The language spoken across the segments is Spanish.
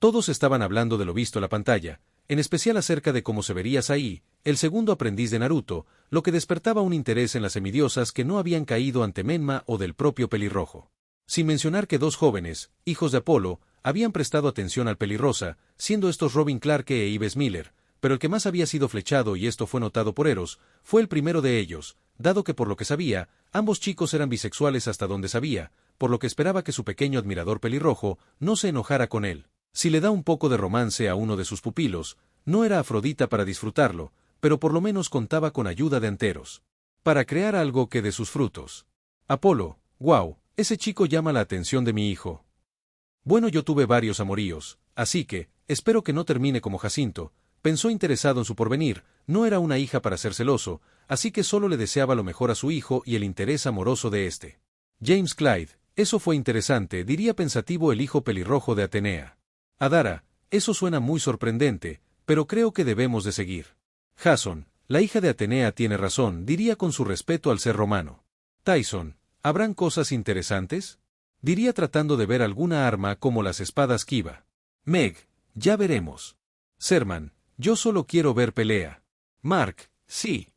Todos estaban hablando de lo visto en la pantalla, en especial acerca de cómo se vería Sai, el segundo aprendiz de Naruto, lo que despertaba un interés en las semidiosas que no habían caído ante Menma o del propio pelirrojo. Sin mencionar que dos jóvenes, hijos de Apolo, habían prestado atención al pelirrosa, siendo estos Robin Clarke e Yves Miller, pero el que más había sido flechado, y esto fue notado por Eros, fue el primero de ellos, dado que por lo que sabía, ambos chicos eran bisexuales hasta donde sabía, por lo que esperaba que su pequeño admirador pelirrojo no se enojara con él. Si le da un poco de romance a uno de sus pupilos, no era Afrodita para disfrutarlo, pero por lo menos contaba con ayuda de enteros. Para crear algo que dé sus frutos. Apolo, wow, ese chico llama la atención de mi hijo. Bueno, yo tuve varios amoríos, así que, espero que no termine como Jacinto. Pensó interesado en su porvenir, no era una hija para ser celoso, así que solo le deseaba lo mejor a su hijo y el interés amoroso de este. James Clyde, eso fue interesante, diría pensativo el hijo pelirrojo de Atenea. Adara, eso suena muy sorprendente, pero creo que debemos de seguir. Jason, la hija de Atenea tiene razón, diría con su respeto al ser romano. Tyson, ¿habrán cosas interesantes? Diría tratando de ver alguna arma como las espadas Kiba. Meg, ya veremos. Serman, yo solo quiero ver pelea. Mark, sí.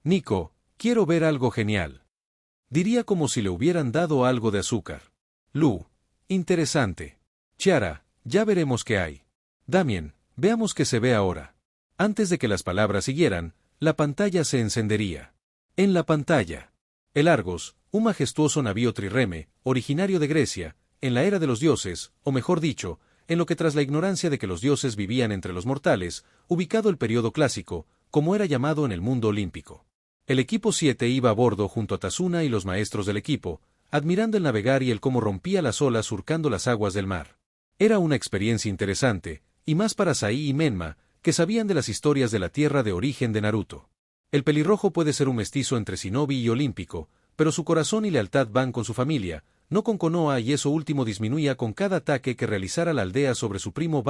Nico, quiero ver algo genial. Diría como si le hubieran dado algo de azúcar. Lu, interesante. Chiara, ya veremos qué hay. Damien, veamos qué se ve ahora. Antes de que las palabras siguieran, la pantalla se encendería. En la pantalla. El Argos, un majestuoso navío trireme, originario de Grecia, en la era de los dioses, o mejor dicho, en lo que tras la ignorancia de que los dioses vivían entre los mortales, ubicado el periodo clásico, como era llamado en el mundo olímpico. El equipo 7 iba a bordo junto a Tazuna y los maestros del equipo, admirando el navegar y el cómo rompía las olas surcando las aguas del mar. Era una experiencia interesante, y más para Sai y Menma, que sabían de las historias de la tierra de origen de Naruto. El pelirrojo puede ser un mestizo entre shinobi y olímpico, pero su corazón y lealtad van con su familia, no con Konoha, y eso último disminuía con cada ataque que realizara la aldea sobre su primo /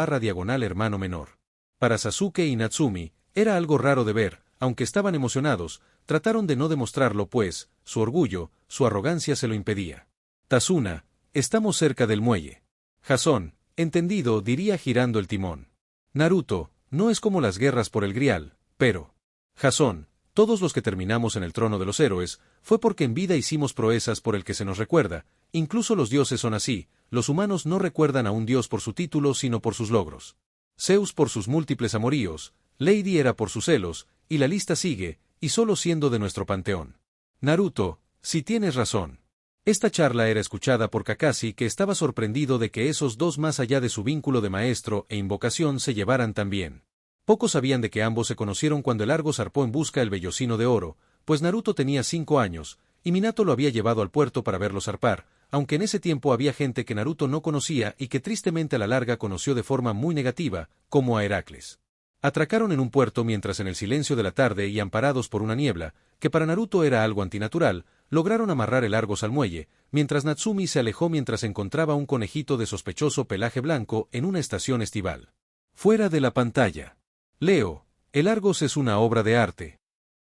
hermano menor. Para Sasuke y Natsumi, era algo raro de ver, aunque estaban emocionados, trataron de no demostrarlo pues, su orgullo, su arrogancia se lo impedía. Tazuna, estamos cerca del muelle. Jason, entendido, diría girando el timón. Naruto, no es como las guerras por el Grial, pero... Jason, todos los que terminamos en el trono de los héroes, fue porque en vida hicimos proezas por el que se nos recuerda, incluso los dioses son así, los humanos no recuerdan a un dios por su título sino por sus logros. Zeus por sus múltiples amoríos, Lady Hera por sus celos, y la lista sigue, y solo siendo de nuestro panteón. Naruto, si tienes razón. Esta charla era escuchada por Kakashi, que estaba sorprendido de que esos dos, más allá de su vínculo de maestro e invocación, se llevaran tan bien. Pocos sabían de que ambos se conocieron cuando el Argo zarpó en busca del vellocino de oro, pues Naruto tenía 5 años, y Minato lo había llevado al puerto para verlo zarpar, aunque en ese tiempo había gente que Naruto no conocía y que tristemente a la larga conoció de forma muy negativa, como a Heracles. Atracaron en un puerto mientras en el silencio de la tarde y amparados por una niebla, que para Naruto era algo antinatural, lograron amarrar el Argos al muelle, mientras Natsumi se alejó mientras encontraba un conejito de sospechoso pelaje blanco en una estación estival. Fuera de la pantalla. Leo, el Argos es una obra de arte.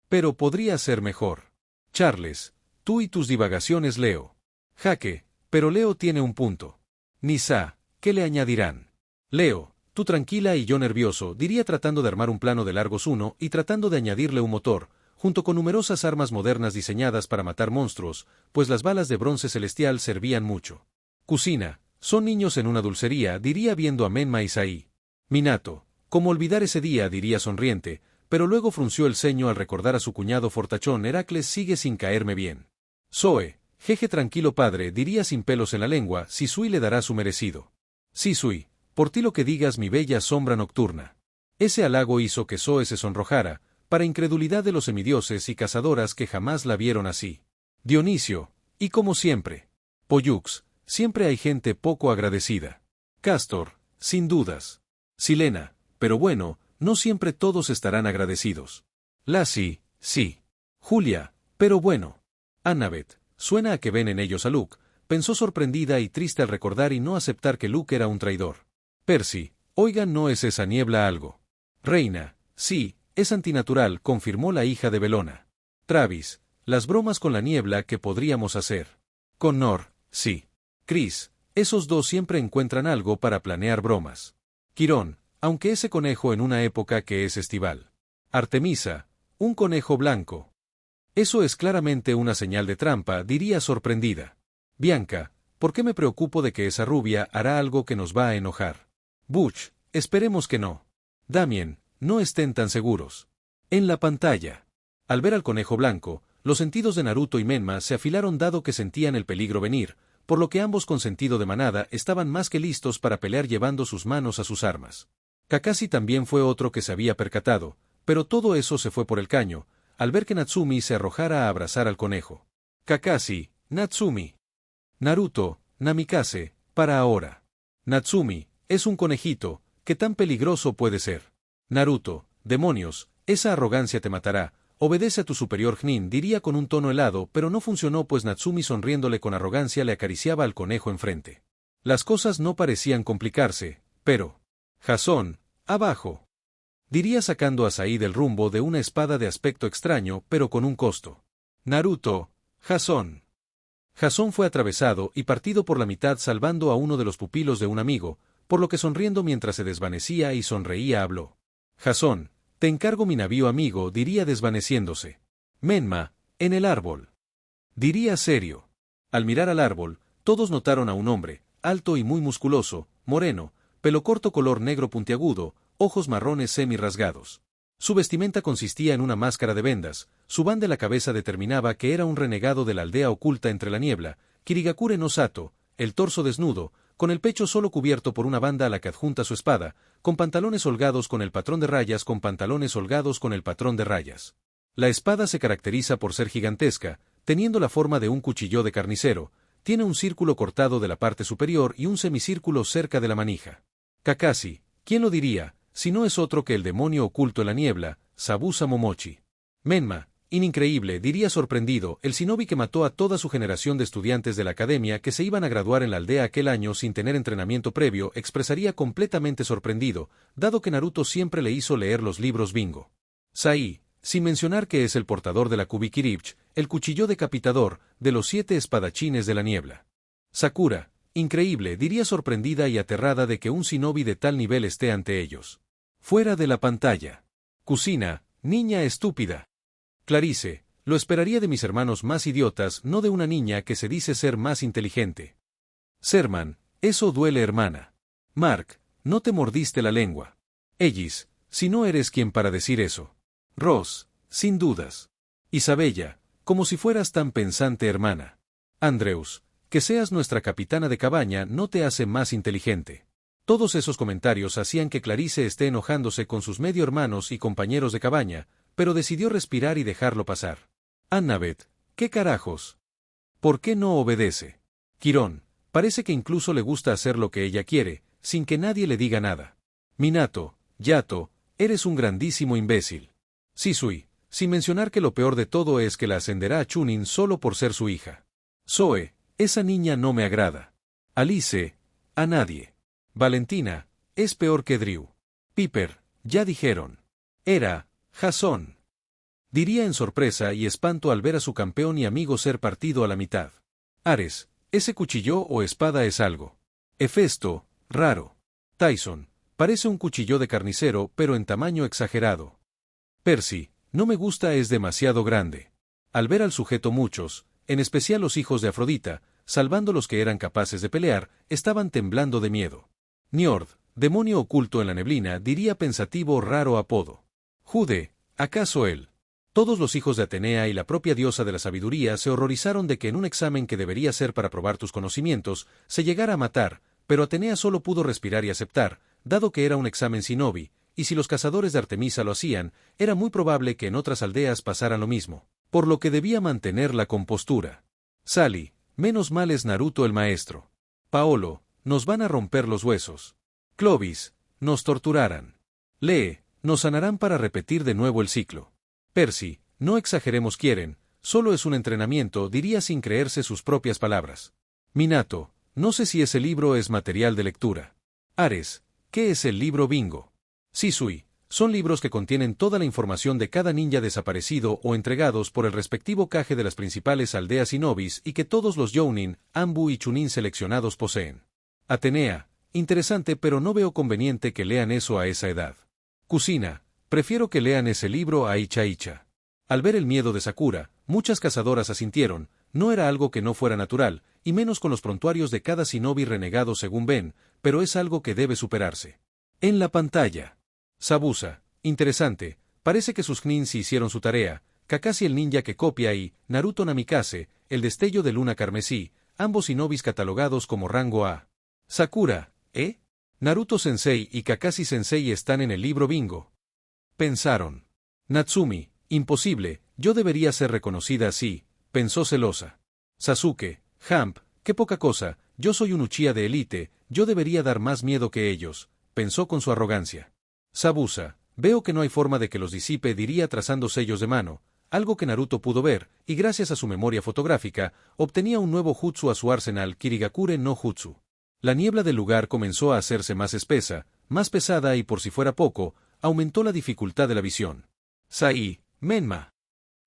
Pero podría ser mejor. Charles, tú y tus divagaciones, Leo. Jaque, pero Leo tiene un punto. Nisa, ¿qué le añadirán? Leo, tú tranquila y yo nervioso, diría tratando de armar un plano del Argos 1 y tratando de añadirle un motor, junto con numerosas armas modernas diseñadas para matar monstruos, pues las balas de bronce celestial servían mucho. Cocina, son niños en una dulcería, diría viendo a Menma y Sai. Minato, ¿cómo olvidar ese día?, diría sonriente, pero luego frunció el ceño al recordar a su cuñado fortachón. Heracles sigue sin caerme bien. Zoe, jeje tranquilo padre, diría sin pelos en la lengua, Shisui le dará su merecido. Shisui, por ti lo que digas mi bella sombra nocturna. Ese halago hizo que Zoe se sonrojara, para incredulidad de los semidioses y cazadoras que jamás la vieron así. Dionisio, y como siempre. Pollux, siempre hay gente poco agradecida. Castor, sin dudas. Silena, pero bueno, no siempre todos estarán agradecidos. Lassie, sí. Julia, pero bueno. Annabeth, suena a que ven en ellos a Luke, pensó sorprendida y triste al recordar y no aceptar que Luke era un traidor. Percy, oigan, ¿no es esa niebla algo? Reina, sí, es antinatural, confirmó la hija de Belona. Travis, las bromas con la niebla que podríamos hacer. Connor, sí. Chris, Esos dos siempre encuentran algo para planear bromas. Quirón, aunque ese conejo en una época que es estival. Artemisa, un conejo blanco. Eso es claramente una señal de trampa, diría sorprendida. Bianca, ¿por qué me preocupo de que esa rubia hará algo que nos va a enojar? Butch, esperemos que no. Damien, no estén tan seguros. En la pantalla. Al ver al conejo blanco, los sentidos de Naruto y Menma se afilaron dado que sentían el peligro venir, por lo que ambos con sentido de manada estaban más que listos para pelear llevando sus manos a sus armas. Kakashi también fue otro que se había percatado, pero todo eso se fue por el caño, al ver que Natsumi se arrojara a abrazar al conejo. Kakashi, Natsumi. Naruto, Namikaze, para ahora. Natsumi, es un conejito, ¿qué tan peligroso puede ser? Naruto, demonios, esa arrogancia te matará, obedece a tu superior Jnin, diría con un tono helado, pero no funcionó pues Natsumi sonriéndole con arrogancia le acariciaba al conejo enfrente. Las cosas no parecían complicarse, pero... Jason, abajo. Diría sacando a Sai del rumbo de una espada de aspecto extraño, pero con un costo. Naruto, Jason. Jason fue atravesado y partido por la mitad salvando a uno de los pupilos de un amigo, por lo que sonriendo mientras se desvanecía y sonreía habló. Jason, te encargo mi navío amigo, diría desvaneciéndose. Menma, en el árbol. Diría serio. Al mirar al árbol, todos notaron a un hombre, alto y muy musculoso, moreno, pelo corto color negro puntiagudo, ojos marrones semi-rasgados. Su vestimenta consistía en una máscara de vendas, su ban de la cabeza determinaba que era un renegado de la aldea oculta entre la niebla, Kirigakure no Sato, el torso desnudo, con el pecho solo cubierto por una banda a la que adjunta su espada, con pantalones holgados con el patrón de rayas con pantalones holgados con el patrón de rayas. La espada se caracteriza por ser gigantesca, teniendo la forma de un cuchillo de carnicero, tiene un círculo cortado de la parte superior y un semicírculo cerca de la manija. Kakashi, ¿quién lo diría, si no es otro que el demonio oculto en la niebla, Zabuza Momochi? Menma, increíble, diría sorprendido, el shinobi que mató a toda su generación de estudiantes de la academia que se iban a graduar en la aldea aquel año sin tener entrenamiento previo, expresaría completamente sorprendido, dado que Naruto siempre le hizo leer los libros Bingo. Sai, sin mencionar que es el portador de la Kubikirich, el cuchillo decapitador, de los 7 espadachines de la niebla. Sakura, increíble, diría sorprendida y aterrada de que un shinobi de tal nivel esté ante ellos. Fuera de la pantalla. Kusina, niña estúpida. Clarice, lo esperaría de mis hermanos más idiotas, no de una niña que se dice ser más inteligente. Serman, eso duele hermana. Mark, no te mordiste la lengua. Ellis, si no eres quien para decir eso. Ross, sin dudas. Isabella, como si fueras tan pensante hermana. Andreus, que seas nuestra capitana de cabaña no te hace más inteligente. Todos esos comentarios hacían que Clarice esté enojándose con sus medio hermanos y compañeros de cabaña, pero decidió respirar y dejarlo pasar. Annabeth, ¿qué carajos? ¿Por qué no obedece? Quirón, parece que incluso le gusta hacer lo que ella quiere, sin que nadie le diga nada. Minato, Yato, eres un grandísimo imbécil. Shisui, sin mencionar que lo peor de todo es que la ascenderá a Chunin solo por ser su hija. Zoe, esa niña no me agrada. Alice, a nadie. Valentina, es peor que Drew. Piper, ya dijeron. Era, Jason. Diría en sorpresa y espanto al ver a su campeón y amigo ser partido a la mitad. Ares, ese cuchillo o espada es algo. Hefesto, raro. Tyson, parece un cuchillo de carnicero pero en tamaño exagerado. Percy, no me gusta, es demasiado grande. Al ver al sujeto muchos, en especial los hijos de Afrodita, salvando los que eran capaces de pelear, estaban temblando de miedo. Njord, demonio oculto en la neblina, diría pensativo raro apodo. Jude, ¿acaso él? Todos los hijos de Atenea y la propia diosa de la sabiduría se horrorizaron de que en un examen que debería ser para probar tus conocimientos, se llegara a matar, pero Atenea solo pudo respirar y aceptar, dado que era un examen shinobi, y si los cazadores de Artemisa lo hacían, era muy probable que en otras aldeas pasaran lo mismo, por lo que debía mantener la compostura. Sally, menos mal es Naruto el maestro. Paolo, nos van a romper los huesos. Clovis, nos torturarán. Lee, nos sanarán para repetir de nuevo el ciclo. Percy, no exageremos, quieren, solo es un entrenamiento, diría sin creerse sus propias palabras. Minato, no sé si ese libro es material de lectura. Ares, ¿qué es el libro Bingo? Shisui, son libros que contienen toda la información de cada ninja desaparecido o entregados por el respectivo Kage de las principales aldeas shinobis y que todos los Jounin, Anbu y Chunin seleccionados poseen. Atenea, interesante, pero no veo conveniente que lean eso a esa edad. Kusina, prefiero que lean ese libro a Icha Icha. Al ver el miedo de Sakura, muchas cazadoras asintieron, no era algo que no fuera natural, y menos con los prontuarios de cada shinobi renegado según Ben, pero es algo que debe superarse. En la pantalla. Sabusa, interesante, parece que sus ninjas hicieron su tarea, Kakashi el ninja que copia y Naruto Namikaze, el destello de luna carmesí, ambos shinobis catalogados como rango A. Sakura, ¿eh? Naruto Sensei y Kakashi Sensei están en el libro bingo. Pensaron. Natsumi, imposible, yo debería ser reconocida así, pensó celosa. Sasuke, Hamp, qué poca cosa, yo soy un Uchiha de élite, yo debería dar más miedo que ellos, pensó con su arrogancia. Sabusa, veo que no hay forma de que los disipe, diría trazando sellos de mano, algo que Naruto pudo ver, y gracias a su memoria fotográfica, obtenía un nuevo jutsu a su arsenal, Kirigakure no Jutsu. La niebla del lugar comenzó a hacerse más espesa, más pesada y por si fuera poco, aumentó la dificultad de la visión. Sai, Menma.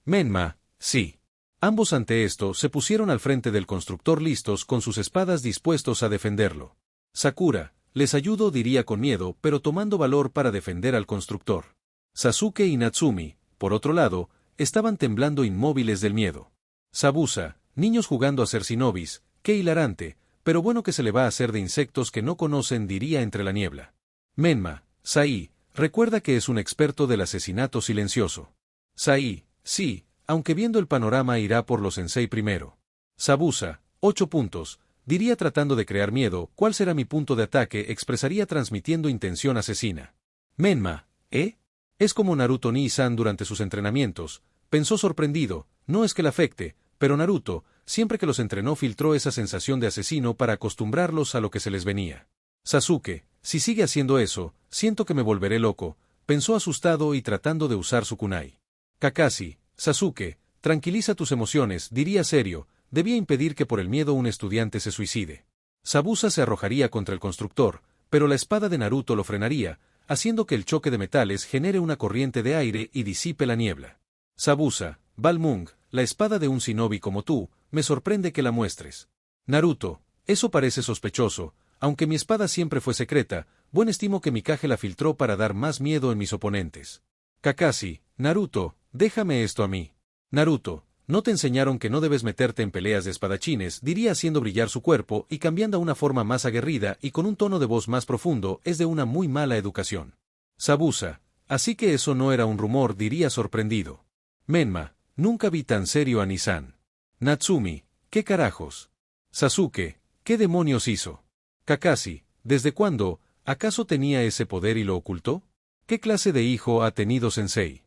Menma, sí. Ambos ante esto se pusieron al frente del constructor listos con sus espadas dispuestos a defenderlo. Sakura, les ayudo, diría con miedo, pero tomando valor para defender al constructor. Sasuke y Natsumi, por otro lado, estaban temblando inmóviles del miedo. Sabusa, niños jugando a ser shinobis, qué hilarante, pero bueno que se le va a hacer de insectos que no conocen, diría entre la niebla. Menma, Sai, recuerda que es un experto del asesinato silencioso. Sai, sí, aunque viendo el panorama irá por los sensei primero. Sabusa, 8 puntos, diría tratando de crear miedo, ¿cuál será mi punto de ataque? Expresaría transmitiendo intención asesina. Menma, ¿eh? Es como Naruto Nii-san durante sus entrenamientos, pensó sorprendido, no es que le afecte, pero Naruto, siempre que los entrenó filtró esa sensación de asesino para acostumbrarlos a lo que se les venía. Sasuke, si sigue haciendo eso, siento que me volveré loco, pensó asustado y tratando de usar su kunai. Kakashi, Sasuke, tranquiliza tus emociones, diría serio, debía impedir que por el miedo un estudiante se suicide. Sabusa se arrojaría contra el constructor, pero la espada de Naruto lo frenaría, haciendo que el choque de metales genere una corriente de aire y disipe la niebla. Sabusa, Balmung, la espada de un shinobi como tú, me sorprende que la muestres. Naruto, eso parece sospechoso, aunque mi espada siempre fue secreta, buen estimo que Mikage la filtró para dar más miedo en mis oponentes. Kakashi, Naruto, déjame esto a mí. Naruto, ¿no te enseñaron que no debes meterte en peleas de espadachines? Diría haciendo brillar su cuerpo y cambiando a una forma más aguerrida y con un tono de voz más profundo, es de una muy mala educación. Sabusa, así que eso no era un rumor, diría sorprendido. Menma, nunca vi tan serio a Nissan. Natsumi, ¿qué carajos? Sasuke, ¿qué demonios hizo? Kakashi, ¿desde cuándo, acaso tenía ese poder y lo ocultó? ¿Qué clase de hijo ha tenido Sensei?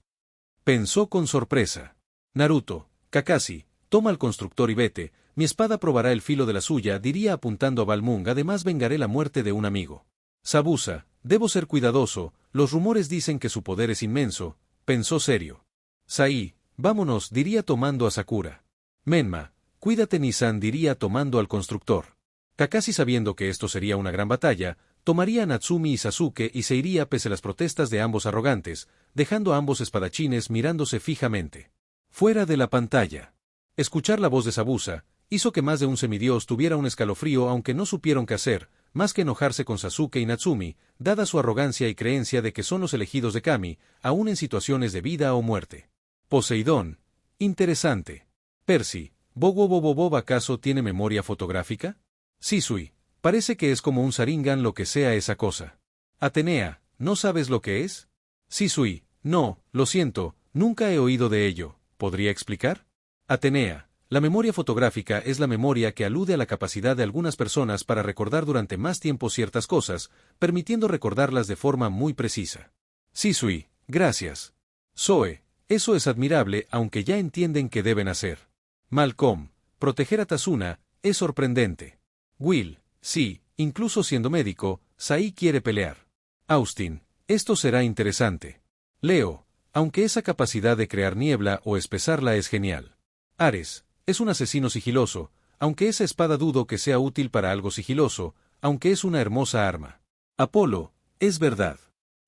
Pensó con sorpresa. Naruto, Kakashi, toma al constructor y vete, mi espada probará el filo de la suya, diría apuntando a Balmung, además vengaré la muerte de un amigo. Sabusa, debo ser cuidadoso, los rumores dicen que su poder es inmenso, pensó serio. Sai, vámonos, diría tomando a Sakura. Menma, cuídate Nissan, diría tomando al constructor. Kakashi, sabiendo que esto sería una gran batalla, tomaría a Natsumi y Sasuke y se iría pese a las protestas de ambos arrogantes, dejando a ambos espadachines mirándose fijamente. Fuera de la pantalla. Escuchar la voz de Sabusa hizo que más de un semidios tuviera un escalofrío, aunque no supieron qué hacer, más que enojarse con Sasuke y Natsumi, dada su arrogancia y creencia de que son los elegidos de Kami, aún en situaciones de vida o muerte. Poseidón. Interesante. Percy, ¿Bob acaso tiene memoria fotográfica? Shisui, parece que es como un Sharingan, lo que sea esa cosa. Atenea, ¿no sabes lo que es? Shisui, no, lo siento, nunca he oído de ello, ¿podría explicar? Atenea, la memoria fotográfica es la memoria que alude a la capacidad de algunas personas para recordar durante más tiempo ciertas cosas, permitiendo recordarlas de forma muy precisa. Shisui, gracias. Zoe, eso es admirable, aunque ya entienden qué deben hacer. Malcolm, proteger a Tazuna, es sorprendente. Will, sí, incluso siendo médico, Sai quiere pelear. Austin, esto será interesante. Leo, aunque esa capacidad de crear niebla o espesarla es genial. Ares, es un asesino sigiloso, aunque esa espada dudo que sea útil para algo sigiloso, aunque es una hermosa arma. Apolo, es verdad.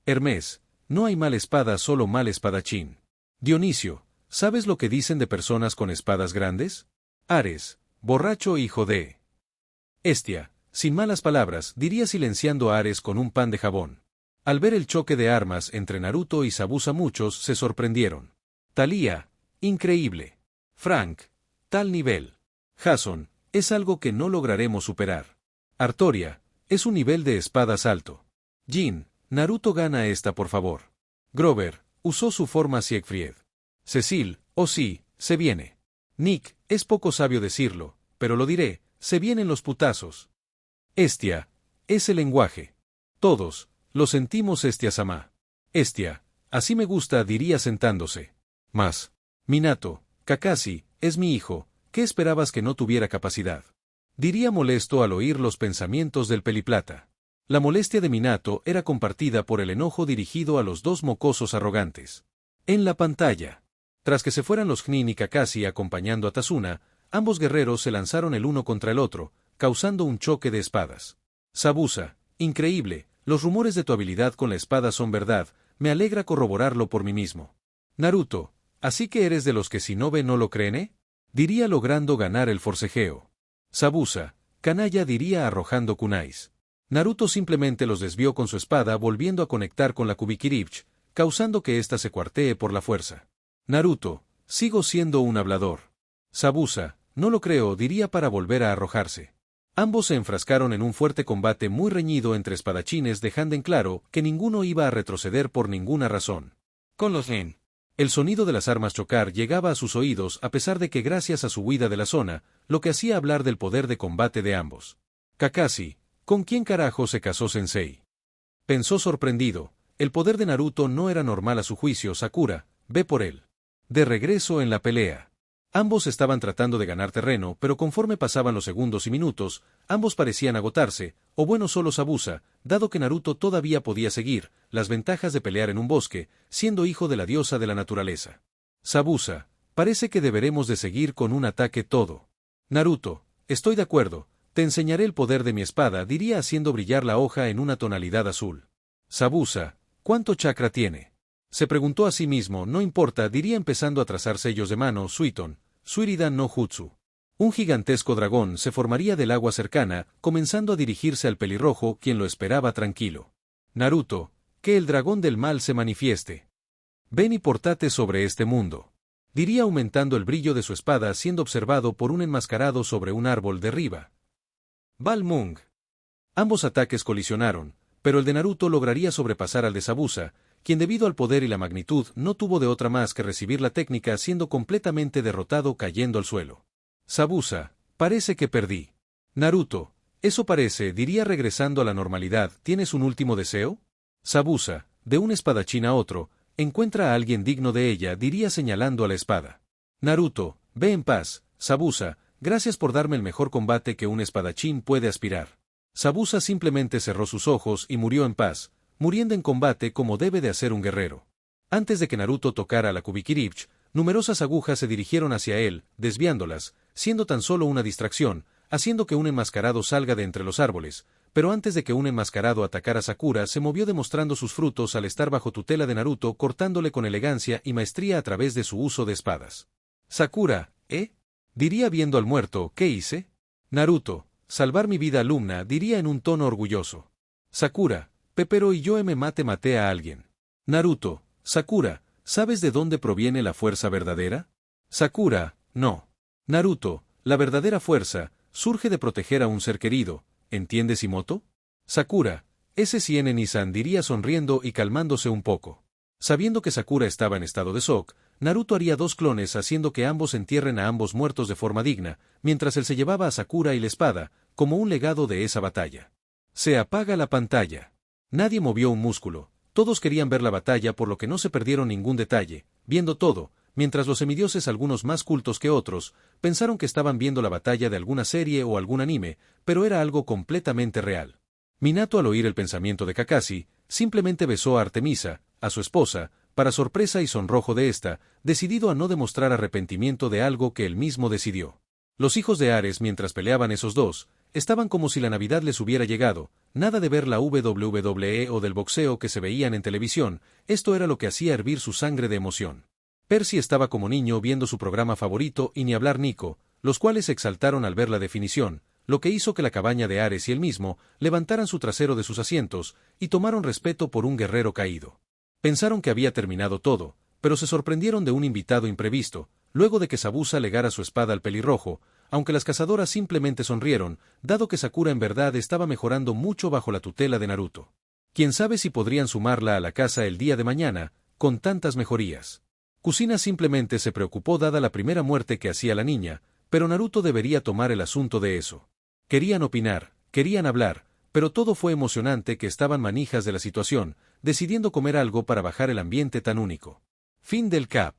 Hermes, no hay mal espada, solo mal espadachín. Dionisio, ¿sabes lo que dicen de personas con espadas grandes? Ares, borracho hijo de... Hestia, sin malas palabras, diría silenciando a Ares con un pan de jabón. Al ver el choque de armas entre Naruto y Zabuza muchos se sorprendieron. Thalía, increíble. Frank, tal nivel. Jason, es algo que no lograremos superar. Artoria, es un nivel de espadas alto. Jin, Naruto gana esta por favor. Grover, usó su forma Siegfried. Cecil, oh sí, se viene. Nick, es poco sabio decirlo, pero lo diré, se vienen los putazos. Estia, es el lenguaje. Todos, lo sentimos Estia-sama. Estia, así me gusta diría sentándose. Más. Minato, Kakashi, es mi hijo, ¿qué esperabas que no tuviera capacidad? Diría molesto al oír los pensamientos del peliplata. La molestia de Minato era compartida por el enojo dirigido a los dos mocosos arrogantes. En la pantalla. Tras que se fueran los Chunin y Kakashi acompañando a Tazuna, ambos guerreros se lanzaron el uno contra el otro, causando un choque de espadas. Zabuza, increíble, los rumores de tu habilidad con la espada son verdad, me alegra corroborarlo por mí mismo. Naruto, ¿así que eres de los que si no ve no lo creen? Diría logrando ganar el forcejeo. Zabuza, canalla diría arrojando kunais. Naruto simplemente los desvió con su espada volviendo a conectar con la Kubikirich, causando que ésta se cuartee por la fuerza. Naruto, sigo siendo un hablador. Zabuza, no lo creo diría para volver a arrojarse. Ambos se enfrascaron en un fuerte combate muy reñido entre espadachines dejando en claro que ninguno iba a retroceder por ninguna razón. Con los Nen. El sonido de las armas chocar llegaba a sus oídos a pesar de que gracias a su huida de la zona, lo que hacía hablar del poder de combate de ambos. Kakashi, ¿con quién carajo se casó Sensei? Pensó sorprendido, el poder de Naruto no era normal a su juicio. Sakura, ve por él. De regreso en la pelea. Ambos estaban tratando de ganar terreno, pero conforme pasaban los segundos y minutos, ambos parecían agotarse, o bueno solo Zabuza, dado que Naruto todavía podía seguir, las ventajas de pelear en un bosque, siendo hijo de la diosa de la naturaleza. Zabuza, parece que deberemos de seguir con un ataque todo. Naruto, estoy de acuerdo, te enseñaré el poder de mi espada diría haciendo brillar la hoja en una tonalidad azul. Zabuza, ¿cuánto chakra tiene? Se preguntó a sí mismo, no importa diría empezando a trazar sellos de mano, Suiton, Suirida no Jutsu. Un gigantesco dragón se formaría del agua cercana, comenzando a dirigirse al pelirrojo, quien lo esperaba tranquilo. Naruto, que el dragón del mal se manifieste. Ven y portate sobre este mundo. Diría aumentando el brillo de su espada siendo observado por un enmascarado sobre un árbol derriba. Balmung. Ambos ataques colisionaron, pero el de Naruto lograría sobrepasar al de Zabuza, quien debido al poder y la magnitud no tuvo de otra más que recibir la técnica siendo completamente derrotado cayendo al suelo. Zabuza, parece que perdí. Naruto, eso parece diría regresando a la normalidad, ¿tienes un último deseo? Zabuza, de un espadachín a otro, encuentra a alguien digno de ella diría señalando a la espada. Naruto, ve en paz, Zabuza, gracias por darme el mejor combate que un espadachín puede aspirar. Zabuza simplemente cerró sus ojos y murió en paz, muriendo en combate como debe de hacer un guerrero. Antes de que Naruto tocara la Kubikirich, numerosas agujas se dirigieron hacia él, desviándolas, siendo tan solo una distracción, haciendo que un enmascarado salga de entre los árboles, pero antes de que un enmascarado atacara a Sakura se movió demostrando sus frutos al estar bajo tutela de Naruto cortándole con elegancia y maestría a través de su uso de espadas. Sakura, diría viendo al muerto, ¿qué hice? Naruto, salvar mi vida alumna diría en un tono orgulloso. Sakura, pero y yo maté a alguien. Naruto, Sakura, ¿sabes de dónde proviene la fuerza verdadera? Sakura, no. Naruto, la verdadera fuerza, surge de proteger a un ser querido, ¿entiendes Imoto? Sakura, ese Sien-Nisan diría sonriendo y calmándose un poco. Sabiendo que Sakura estaba en estado de shock, Naruto haría dos clones haciendo que ambos entierren a ambos muertos de forma digna, mientras él se llevaba a Sakura y la espada, como un legado de esa batalla. Se apaga la pantalla. Nadie movió un músculo, todos querían ver la batalla por lo que no se perdieron ningún detalle, viendo todo, mientras los semidioses algunos más cultos que otros, pensaron que estaban viendo la batalla de alguna serie o algún anime, pero era algo completamente real. Minato al oír el pensamiento de Kakashi, simplemente besó a Artemisa, a su esposa, para sorpresa y sonrojo de ésta, decidido a no demostrar arrepentimiento de algo que él mismo decidió. Los hijos de Ares mientras peleaban esos dos, estaban como si la Navidad les hubiera llegado, nada de ver la WWE o del boxeo que se veían en televisión, esto era lo que hacía hervir su sangre de emoción. Percy estaba como niño viendo su programa favorito y ni hablar Nico, los cuales se exaltaron al ver la definición, lo que hizo que la cabaña de Ares y él mismo levantaran su trasero de sus asientos y tomaron respeto por un guerrero caído. Pensaron que había terminado todo, pero se sorprendieron de un invitado imprevisto, luego de que Zabuza legara su espada al pelirrojo, aunque las cazadoras simplemente sonrieron, dado que Sakura en verdad estaba mejorando mucho bajo la tutela de Naruto. Quién sabe si podrían sumarla a la casa el día de mañana, con tantas mejorías. Kusina simplemente se preocupó dada la primera muerte que hacía la niña, pero Naruto debería tomar el asunto de eso. Querían opinar, querían hablar, pero todo fue emocionante que estaban manijas de la situación, decidiendo comer algo para bajar el ambiente tan único. Fin del cap.